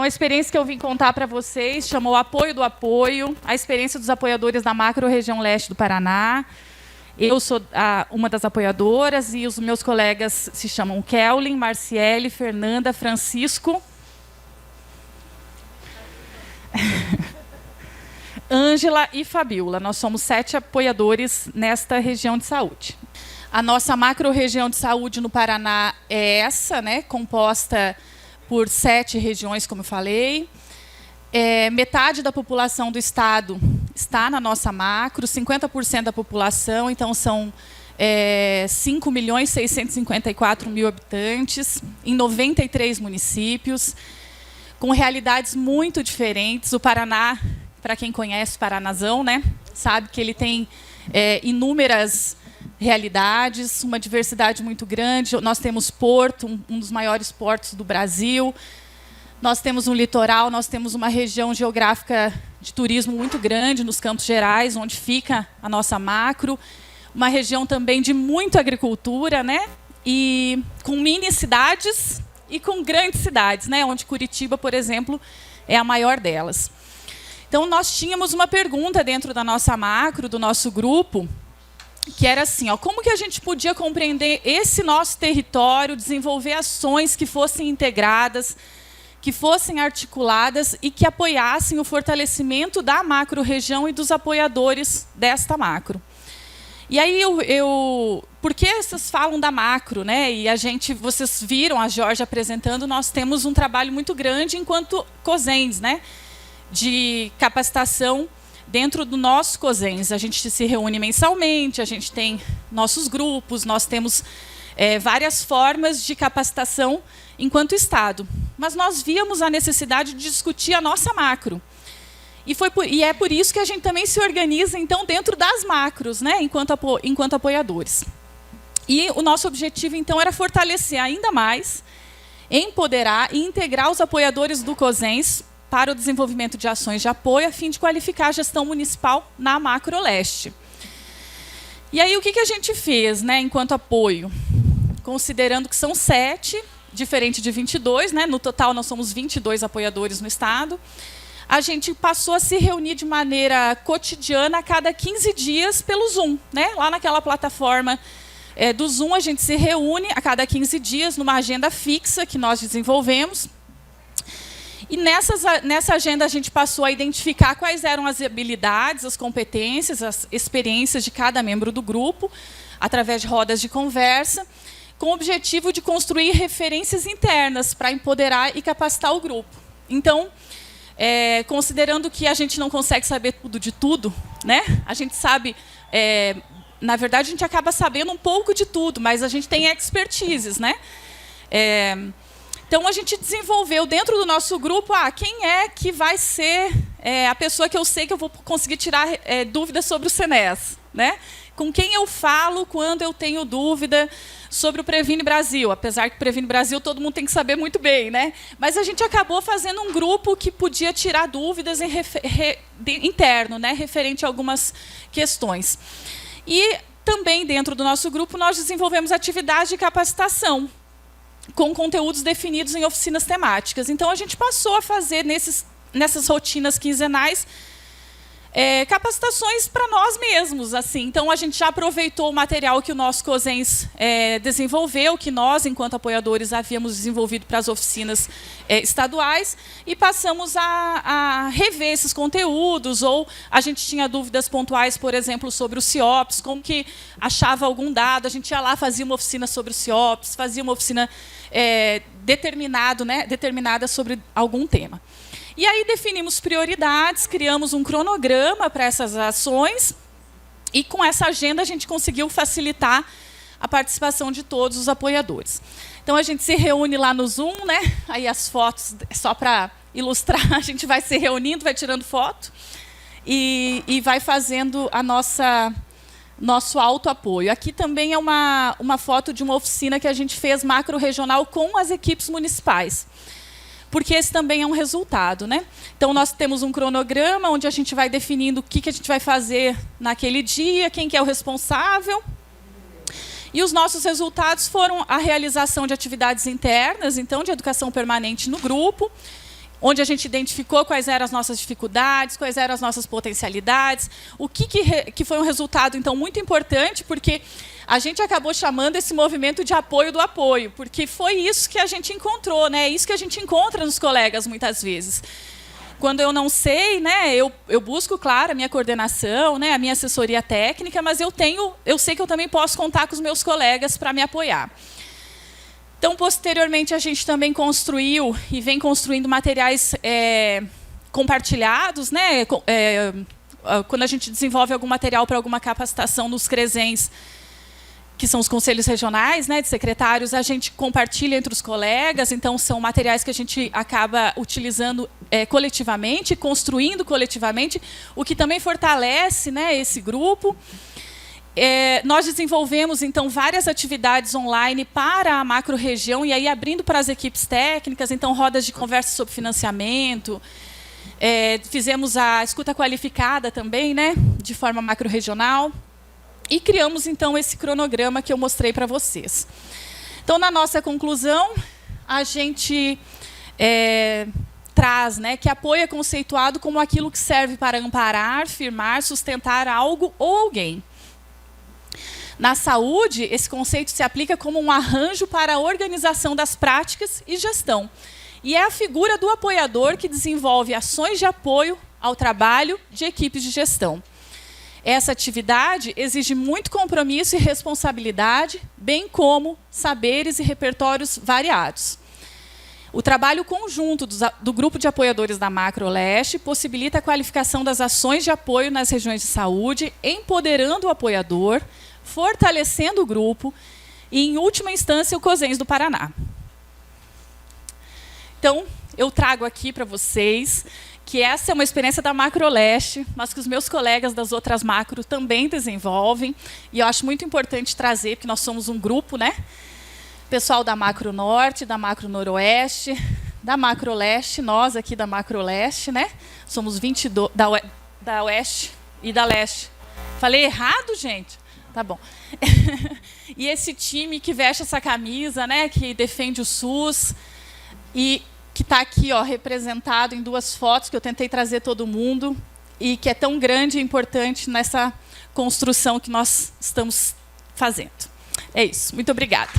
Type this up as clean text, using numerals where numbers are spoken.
a experiência que eu vim contar para vocês chamou Apoio do Apoio, a experiência dos apoiadores da macro-região leste do Paraná. Eu sou uma das apoiadoras e os meus colegas se chamam Kelvin, Marciele, Fernanda, Francisco, Ângela e Fabiola. Nós somos 7 apoiadores nesta região de saúde. A nossa macro-região de saúde no Paraná é essa, né, composta por 7 regiões, como eu falei. Metade da população do estado está na nossa macro, 50% da população, então são 5.654.000 habitantes, em 93 municípios, com realidades muito diferentes. O Paraná, para quem conhece o Paranazão, né, sabe que ele tem inúmeras realidades, uma diversidade muito grande. Nós temos Porto, um dos maiores portos do Brasil. Nós temos um litoral, nós temos uma região geográfica de turismo muito grande nos Campos Gerais, onde fica a nossa macro. Uma região também de muita agricultura, né? E com mini cidades e com grandes cidades, né? Onde Curitiba, por exemplo, é a maior delas. Então, nós tínhamos uma pergunta dentro da nossa macro, do nosso grupo, que era assim, ó, como que a gente podia compreender esse nosso território, desenvolver ações que fossem integradas, que fossem articuladas e que apoiassem o fortalecimento da macro-região e dos apoiadores desta macro. E aí, por que vocês falam da macro, né? E vocês viram a Jorge apresentando, nós temos um trabalho muito grande enquanto COSENS, né? De capacitação dentro do nosso COSENS. A gente se reúne mensalmente, a gente tem nossos grupos, nós temos várias formas de capacitação enquanto Estado. Mas nós víamos a necessidade de discutir a nossa macro. E é por isso que a gente também se organiza, então, dentro das macros, né, enquanto apoiadores. E o nosso objetivo, então, era fortalecer ainda mais, empoderar e integrar os apoiadores do COSENS para o desenvolvimento de ações de apoio, a fim de qualificar a gestão municipal na macro-leste. E aí, o que a gente fez, né, enquanto apoio? Considerando que são 7, diferente de 22, né, no total nós somos 22 apoiadores no estado, a gente passou a se reunir de maneira cotidiana a cada 15 dias pelo Zoom, né? Lá naquela plataforma do Zoom, a gente se reúne a cada 15 dias numa agenda fixa que nós desenvolvemos. E nessa agenda a gente passou a identificar quais eram as habilidades, as competências, as experiências de cada membro do grupo, através de rodas de conversa, com o objetivo de construir referências internas para empoderar e capacitar o grupo. Então, considerando que a gente não consegue saber tudo de tudo, né? A gente sabe, na verdade, a gente acaba sabendo um pouco de tudo, mas a gente tem expertises, né? Então, a gente desenvolveu dentro do nosso grupo, quem é que vai ser a pessoa que eu sei que eu vou conseguir tirar dúvidas sobre o CNES, né? Com quem eu falo quando eu tenho dúvida sobre o Previne Brasil, apesar que o Previne Brasil todo mundo tem que saber muito bem, né? Mas a gente acabou fazendo um grupo que podia tirar dúvidas interno, né? Referente a algumas questões. E também dentro do nosso grupo nós desenvolvemos atividades de capacitação, com conteúdos definidos em oficinas temáticas. Então, a gente passou a fazer, nessas rotinas quinzenais, capacitações para nós mesmos. Assim. Então, a gente já aproveitou o material que o nosso COSENS desenvolveu, que nós, enquanto apoiadores, havíamos desenvolvido para as oficinas estaduais, e passamos a rever esses conteúdos, ou a gente tinha dúvidas pontuais, por exemplo, sobre o CIOPS, como que achava algum dado, a gente ia lá, fazia uma oficina sobre o CIOPS, fazia uma oficina determinada sobre algum tema. E aí definimos prioridades, criamos um cronograma para essas ações, e com essa agenda a gente conseguiu facilitar a participação de todos os apoiadores. Então, a gente se reúne lá no Zoom, né? Aí as fotos, só para ilustrar, a gente vai se reunindo, vai tirando foto e vai fazendo nosso autoapoio. Aqui também é uma foto de uma oficina que a gente fez macro-regional com as equipes municipais, porque esse também é um resultado, né? Então, nós temos um cronograma onde a gente vai definindo o que a gente vai fazer naquele dia, quem que é o responsável. E os nossos resultados foram a realização de atividades internas, então, de educação permanente no grupo, onde a gente identificou quais eram as nossas dificuldades, quais eram as nossas potencialidades, o que foi um resultado, então, muito importante, porque a gente acabou chamando esse movimento de apoio do apoio, porque foi isso que a gente encontrou, né? É isso que a gente encontra nos colegas, muitas vezes. Quando eu não sei, né, eu busco, claro, a minha coordenação, né, a minha assessoria técnica, mas eu sei que eu também posso contar com os meus colegas para me apoiar. Então, posteriormente, a gente também construiu e vem construindo materiais compartilhados, né? Quando a gente desenvolve algum material para alguma capacitação nos CRESENs, que são os conselhos regionais, né, de secretários, a gente compartilha entre os colegas, então são materiais que a gente acaba utilizando coletivamente, construindo coletivamente, o que também fortalece, né, esse grupo. Nós desenvolvemos, então, várias atividades online para a macro-região, e aí abrindo para as equipes técnicas, então, rodas de conversa sobre financiamento, fizemos a escuta qualificada também, né, de forma macro-regional, e criamos, então, esse cronograma que eu mostrei para vocês. Então, na nossa conclusão, a gente traz, né, que apoio é conceituado como aquilo que serve para amparar, firmar, sustentar algo ou alguém. Na saúde, esse conceito se aplica como um arranjo para a organização das práticas e gestão. E é a figura do apoiador que desenvolve ações de apoio ao trabalho de equipes de gestão. Essa atividade exige muito compromisso e responsabilidade, bem como saberes e repertórios variados. O trabalho conjunto do grupo de apoiadores da Macro-Leste possibilita a qualificação das ações de apoio nas regiões de saúde, empoderando o apoiador, fortalecendo o grupo e, em última instância, o COSENS do Paraná. Então, eu trago aqui para vocês que essa é uma experiência da Macro-Leste, mas que os meus colegas das outras macro também desenvolvem, e eu acho muito importante trazer, porque nós somos um grupo, né? Pessoal da Macro-Norte, da Macro-Noroeste, da Macro-Leste, nós aqui da Macro-Leste, né? Somos 22 da Oeste e da Leste. Falei errado, gente? Tá bom. E esse time que veste essa camisa, né, que defende o SUS, e que está aqui, ó, representado em duas fotos, que eu tentei trazer todo mundo, e que é tão grande e importante nessa construção que nós estamos fazendo. É isso. Muito obrigada.